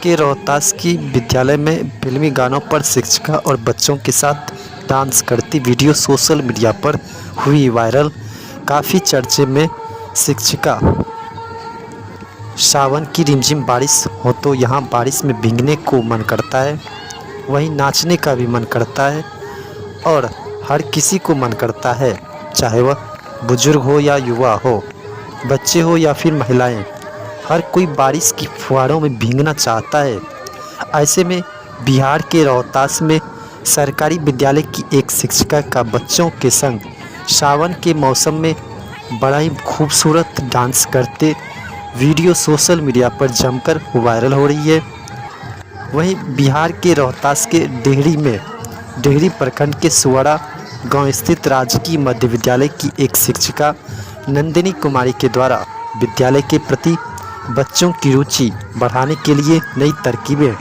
के रोहतास की विद्यालय में फिल्मी गानों पर शिक्षिका और बच्चों के साथ डांस करती वीडियो सोशल मीडिया पर हुई वायरल। काफ़ी चर्चे में शिक्षिका। सावन की रिमझिम बारिश हो तो यहाँ बारिश में भीगने को मन करता है, वहीं नाचने का भी मन करता है और हर किसी को मन करता है, चाहे वह बुजुर्ग हो या युवा हो, बच्चे हो या फिर महिलाएं। हर कोई बारिश की फुहारों में भीगना चाहता है। ऐसे में बिहार के रोहतास में सरकारी विद्यालय की एक शिक्षिका का बच्चों के संग सावन के मौसम में बड़ा ही खूबसूरत डांस करते वीडियो सोशल मीडिया पर जमकर वायरल हो रही है। वहीं बिहार के रोहतास के डेहरी प्रखंड के सुवाड़ा गांव स्थित राजकीय मध्य विद्यालय की एक शिक्षिका नंदिनी कुमारी के द्वारा विद्यालय के प्रति बच्चों की रुचि बढ़ाने के लिए नई तरकीबें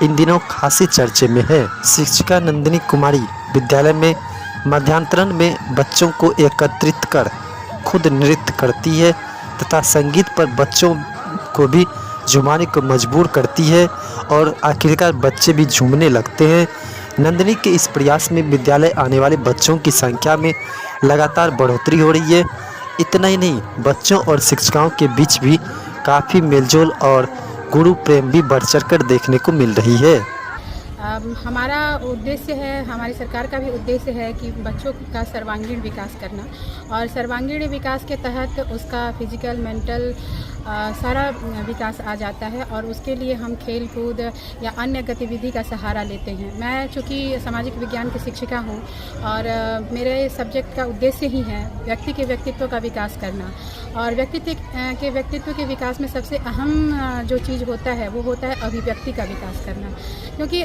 इन दिनों खासी चर्चे में है। शिक्षिका नंदिनी कुमारी विद्यालय में मध्यांतरण में बच्चों को एकत्रित कर खुद नृत्य करती है तथा संगीत पर बच्चों को भी झुमाने को मजबूर करती है और आखिरकार बच्चे भी झूमने लगते हैं। नंदिनी के इस प्रयास में विद्यालय आने वाले बच्चों की संख्या में लगातार बढ़ोतरी हो रही है। इतना ही नहीं, बच्चों और शिक्षिकाओं के बीच भी काफ़ी मेलजोल और गुरु प्रेम भी बढ़ चढ़कर देखने को मिल रही है। हमारा उद्देश्य है, हमारी सरकार का भी उद्देश्य है कि बच्चों का सर्वांगीण विकास करना, और सर्वांगीण विकास के तहत उसका फिजिकल मेंटल सारा विकास आ जाता है और उसके लिए हम खेल कूद या अन्य गतिविधि का सहारा लेते हैं। मैं चूँकि सामाजिक विज्ञान की शिक्षिका हूँ और मेरे सब्जेक्ट का उद्देश्य ही है व्यक्ति के व्यक्तित्व का विकास करना, और व्यक्तित्व के विकास में सबसे अहम जो चीज़ होता है वो होता है अभिव्यक्ति का विकास करना। क्योंकि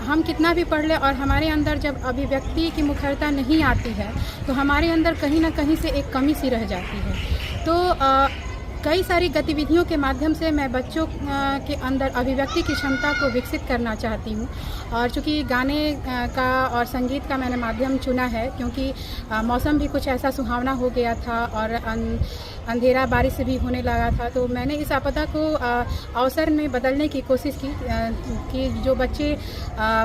हम कितना भी पढ़ लें और हमारे अंदर जब अभिव्यक्ति की मुखरता नहीं आती है तो हमारे अंदर कहीं ना कहीं से एक कमी सी रह जाती है। तो कई सारी गतिविधियों के माध्यम से मैं बच्चों के अंदर अभिव्यक्ति की क्षमता को विकसित करना चाहती हूँ। और चूँकि गाने का और संगीत का मैंने माध्यम चुना है क्योंकि मौसम भी कुछ ऐसा सुहावना हो गया था और अंधेरा बारिश भी होने लगा था, तो मैंने इस आपदा को अवसर में बदलने की कोशिश की कि जो बच्चे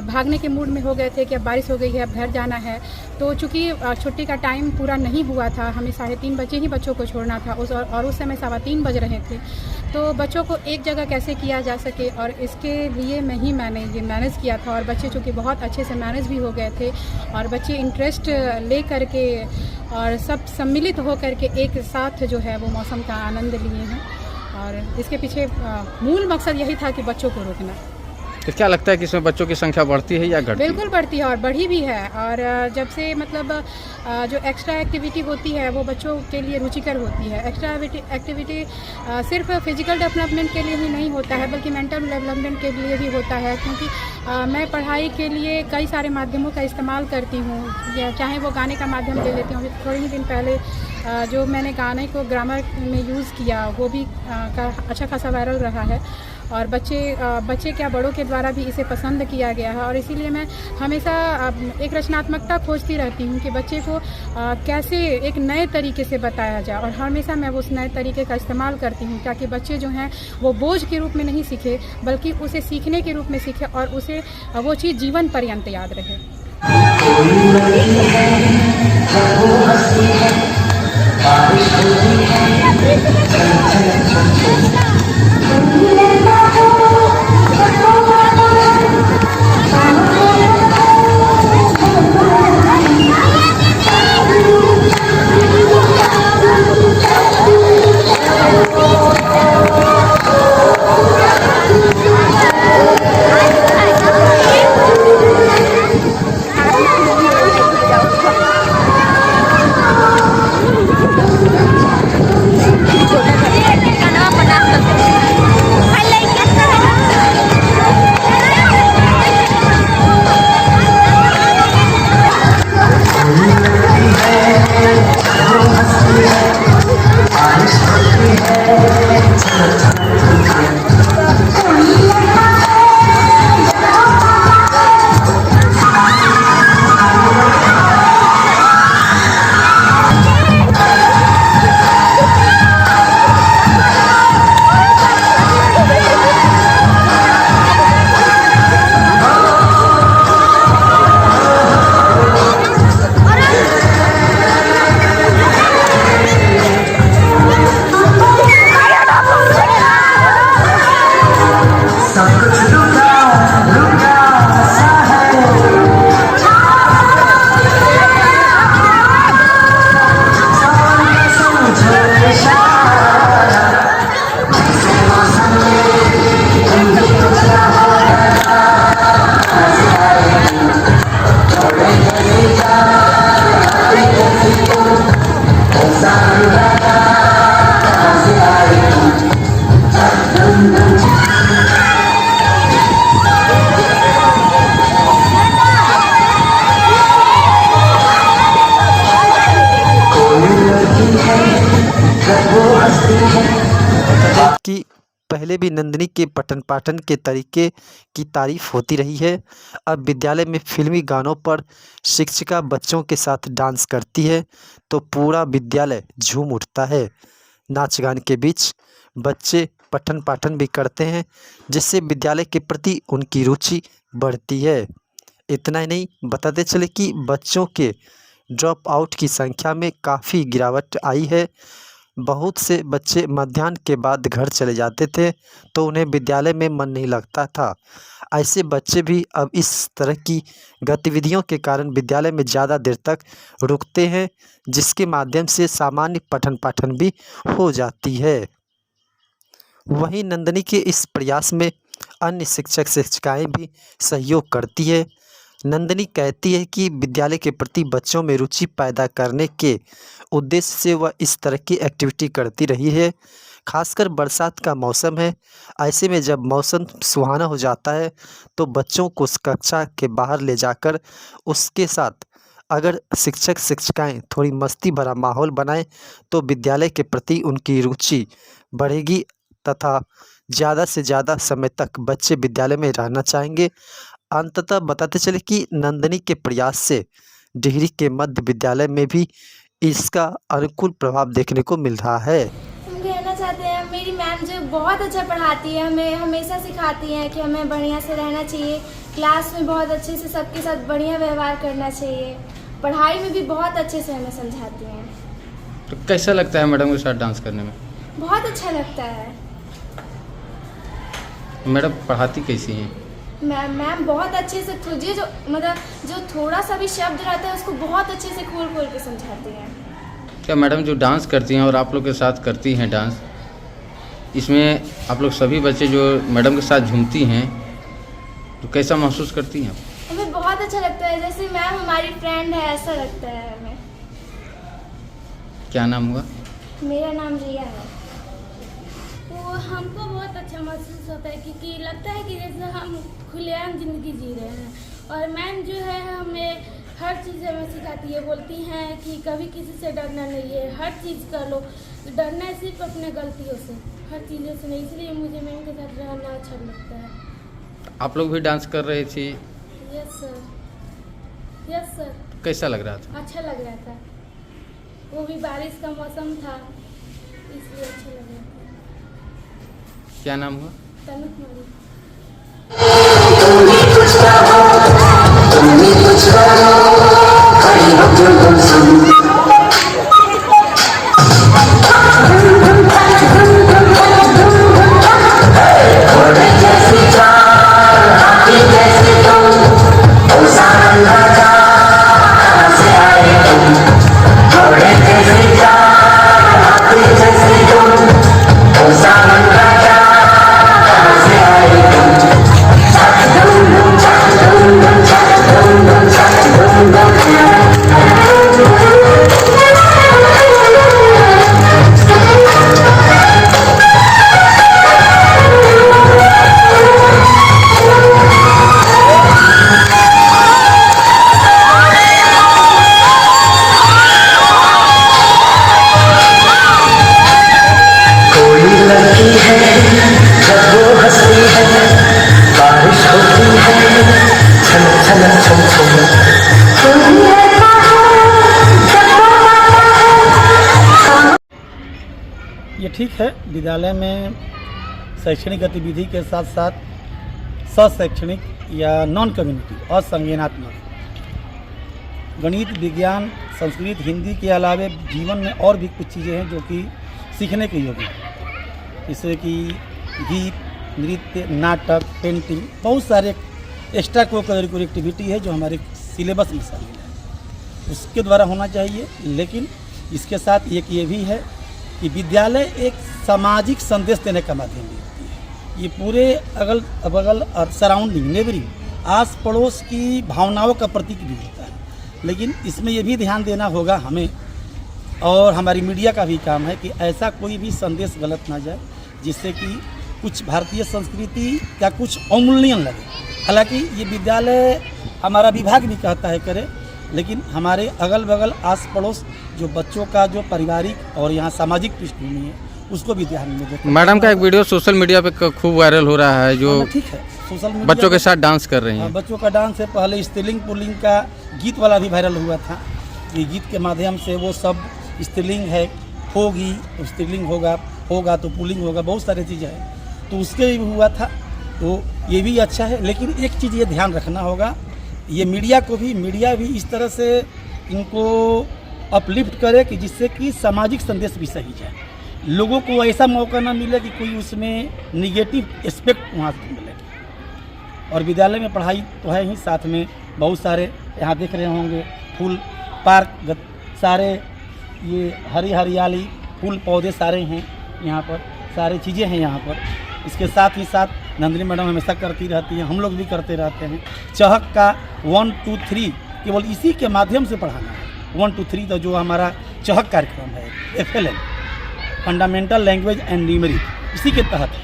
भागने के मूड में हो गए थे कि अब बारिश हो गई है, अब घर जाना है, तो चूँकि छुट्टी का टाइम पूरा नहीं हुआ था, हमें 3:30 बजे ही बच्चों को छोड़ना था और उस समय 3:15 बज रहे थे, तो बच्चों को एक जगह कैसे किया जा सके, और इसके लिए मैंने ये मैनेज किया था। और बच्चे चूँकि बहुत अच्छे से मैनेज भी हो गए थे और बच्चे इंटरेस्ट ले करके और सब सम्मिलित हो करके एक साथ जो है वो मौसम का आनंद लिए हैं, और इसके पीछे मूल मकसद यही था कि बच्चों को रोकना। तो क्या लगता है कि इसमें बच्चों की संख्या बढ़ती है या घटती है? बिल्कुल बढ़ती है और बढ़ी भी है। और जब से मतलब जो एक्स्ट्रा एक्टिविटी होती है वो बच्चों के लिए रुचिकर होती है। एक्स्ट्रा एक्टिविटी सिर्फ फिजिकल डेवलपमेंट के लिए ही नहीं होता है बल्कि मेंटल डेवलपमेंट के लिए भी होता है, क्योंकि मैं पढ़ाई के लिए कई सारे माध्यमों का इस्तेमाल करती हूँ, चाहे वो गाने का माध्यम ले लेती हूँ। थोड़े ही दिन पहले जो मैंने गाने को ग्रामर में यूज़ किया वो भी अच्छा खासा वायरल रहा है, और बच्चे क्या बड़ों के द्वारा भी इसे पसंद किया गया है। और इसीलिए मैं हमेशा एक रचनात्मकता खोजती रहती हूँ कि बच्चे को कैसे एक नए तरीके से बताया जाए, और हमेशा मैं उस नए तरीके का इस्तेमाल करती हूँ ताकि बच्चे जो हैं वो बोझ के रूप में नहीं सीखे बल्कि उसे सीखने के रूप में सीखे और उसे वो चीज़ जीवन पर्यंत याद रहे। I like it. पहले भी नंदिनी के पठन पाठन के तरीके की तारीफ होती रही है। अब विद्यालय में फिल्मी गानों पर शिक्षिका बच्चों के साथ डांस करती है तो पूरा विद्यालय झूम उठता है। नाच गान के बीच बच्चे पठन पाठन भी करते हैं, जिससे विद्यालय के प्रति उनकी रुचि बढ़ती है। इतना ही नहीं, बताते चले कि बच्चों के ड्रॉप आउट की संख्या में काफ़ी गिरावट आई है। बहुत से बच्चे मध्याह्न के बाद घर चले जाते थे तो उन्हें विद्यालय में मन नहीं लगता था। ऐसे बच्चे भी अब इस तरह की गतिविधियों के कारण विद्यालय में ज़्यादा देर तक रुकते हैं, जिसके माध्यम से सामान्य पठन पाठन भी हो जाती है। वहीं नंदिनी के इस प्रयास में अन्य शिक्षक शिक्षिकाएं भी सहयोग करती है। नंदिनी कहती है कि विद्यालय के प्रति बच्चों में रुचि पैदा करने के उद्देश्य से वह इस तरह की एक्टिविटी करती रही है। खासकर बरसात का मौसम है, ऐसे में जब मौसम सुहाना हो जाता है तो बच्चों को उस कक्षा के बाहर ले जाकर उसके साथ अगर शिक्षक शिक्षिकाएं थोड़ी मस्ती भरा माहौल बनाएं तो विद्यालय के प्रति उनकी रुचि बढ़ेगी तथा ज़्यादा से ज़्यादा समय तक बच्चे विद्यालय में रहना चाहेंगे। अंततः बताते चले कि नंदिनी के प्रयास से डिहरी के मध्य विद्यालय में भी इसका अनुकूल प्रभाव देखने को मिल रहा है। हम कहना चाहते हैं, मेरी मैम जो बहुत अच्छा पढ़ाती है, हमें हमेशा सिखाती हैं कि हमें बढ़िया से रहना चाहिए, क्लास में बहुत अच्छे से सबके साथ बढ़िया व्यवहार करना चाहिए, पढ़ाई में भी बहुत अच्छे से हमें समझाती हैं। तो कैसा लगता है मैडम के साथ डांस करने में? बहुत अच्छा लगता है। मैडम पढ़ाती कैसी हैं? मैम बहुत अच्छे से तुझे जो मतलब जो थोड़ा सा भी शब्द रहता है उसको बहुत अच्छे से खोल खोल के समझाती हैं। क्या मैडम जो डांस करती हैं और आप लोग के साथ करती हैं डांस, इसमें आप लोग सभी बच्चे जो मैडम के साथ झूमती हैं तो कैसा महसूस करती हैं? हमें बहुत अच्छा लगता है, जैसे मैम हमारी फ्रेंड है ऐसा लगता है हमें। क्या नाम हुआ? मेरा नाम रिया है। वो हमको बहुत अच्छा महसूस होता है क्योंकि लगता है कि जैसे हम खुलेआम ज़िंदगी जी रहे हैं। और मैम जो है हमें हर चीज़ हमें सिखाती है, बोलती हैं कि कभी किसी से डरना नहीं है, हर चीज़ कर लो, डरना है सिर्फ अपने गलतियों से, हर चीज़ों से नहीं। इसलिए मुझे मैम के साथ रहना अच्छा लगता है। आप लोग भी डांस कर रही थी? Yes sir, yes sir. कैसा लग रहा था? अच्छा लग रहा था, वो भी बारिश का मौसम था इसलिए अच्छा लग रहा था। क्या नाम हुआ? तनु कुमारी। ये ठीक है, विद्यालय में शैक्षणिक गतिविधि के साथ साथ सशैक्षणिक या नॉन कम्युनिटी और संज्ञानात्मक गणित, विज्ञान, संस्कृत, हिंदी के अलावे जीवन में और भी कुछ चीज़ें हैं जो कि सीखने के योग्य हैं, जैसे कि गीत, नृत्य, नाटक, पेंटिंग, बहुत सारे एक्स्ट्रा को करिकुलर एक्टिविटी है जो हमारे सिलेबस में शामिल है, उसके द्वारा होना चाहिए। लेकिन इसके साथ एक ये भी है कि विद्यालय एक सामाजिक संदेश देने का माध्यम भी होती है। ये पूरे अगल बगल और सराउंडिंग, नेबरिंग, आस पड़ोस की भावनाओं का प्रतीक भी होता है। लेकिन इसमें ये भी ध्यान देना होगा हमें और हमारी मीडिया का भी काम है कि ऐसा कोई भी संदेश गलत ना जाए जिससे कि कुछ भारतीय संस्कृति का कुछ अवमूल्यन लगे। हालांकि ये विद्यालय हमारा विभाग भी कहता है करे, लेकिन हमारे अगल बगल आस पड़ोस जो बच्चों का जो पारिवारिक और यहाँ सामाजिक पृष्ठभूमि है उसको भी ध्यान में देखें। मैडम का एक वीडियो सोशल मीडिया पे खूब वायरल हो रहा है जो ठीक है, सोशल मीडिया बच्चों के साथ डांस कर रही हैं। बच्चों का डांस है। पहले स्त्रीलिंग पुल्लिंग का गीत वाला भी वायरल हुआ था। ये गीत के माध्यम से वो सब स्त्रीलिंग है होगी तो स्त्रीलिंग होगा तो पुल्लिंग होगा, बहुत सारी चीज़ें हैं, तो उसके भी हुआ था। तो ये भी अच्छा है, लेकिन एक चीज़ ये ध्यान रखना होगा, ये मीडिया भी इस तरह से इनको अपलिफ्ट करे कि जिससे कि सामाजिक संदेश भी सही जाए, लोगों को ऐसा मौका ना मिले कि कोई उसमें निगेटिव एस्पेक्ट वहाँ से मिले। और विद्यालय में पढ़ाई तो है ही, साथ में बहुत सारे यहाँ देख रहे होंगे फूल पार्क, सारे ये हरियाली फूल पौधे सारे हैं यहाँ पर, सारी चीज़ें हैं यहाँ पर। इसके साथ ही साथ नंदिनी मैडम हमेशा करती रहती हैं, हम लोग भी करते रहते हैं। चहक का 1 2 3 केवल इसी के माध्यम से पढ़ाना है। 1 2 3 तो जो हमारा चहक कार्यक्रम है FLN, fundamental language and numeric, इसी के तहत।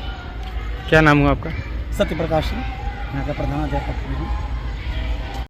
क्या नाम हुआ आपका? सत्य प्रकाश सिंह, यहाँ का प्रधानाध्यापक हूँ।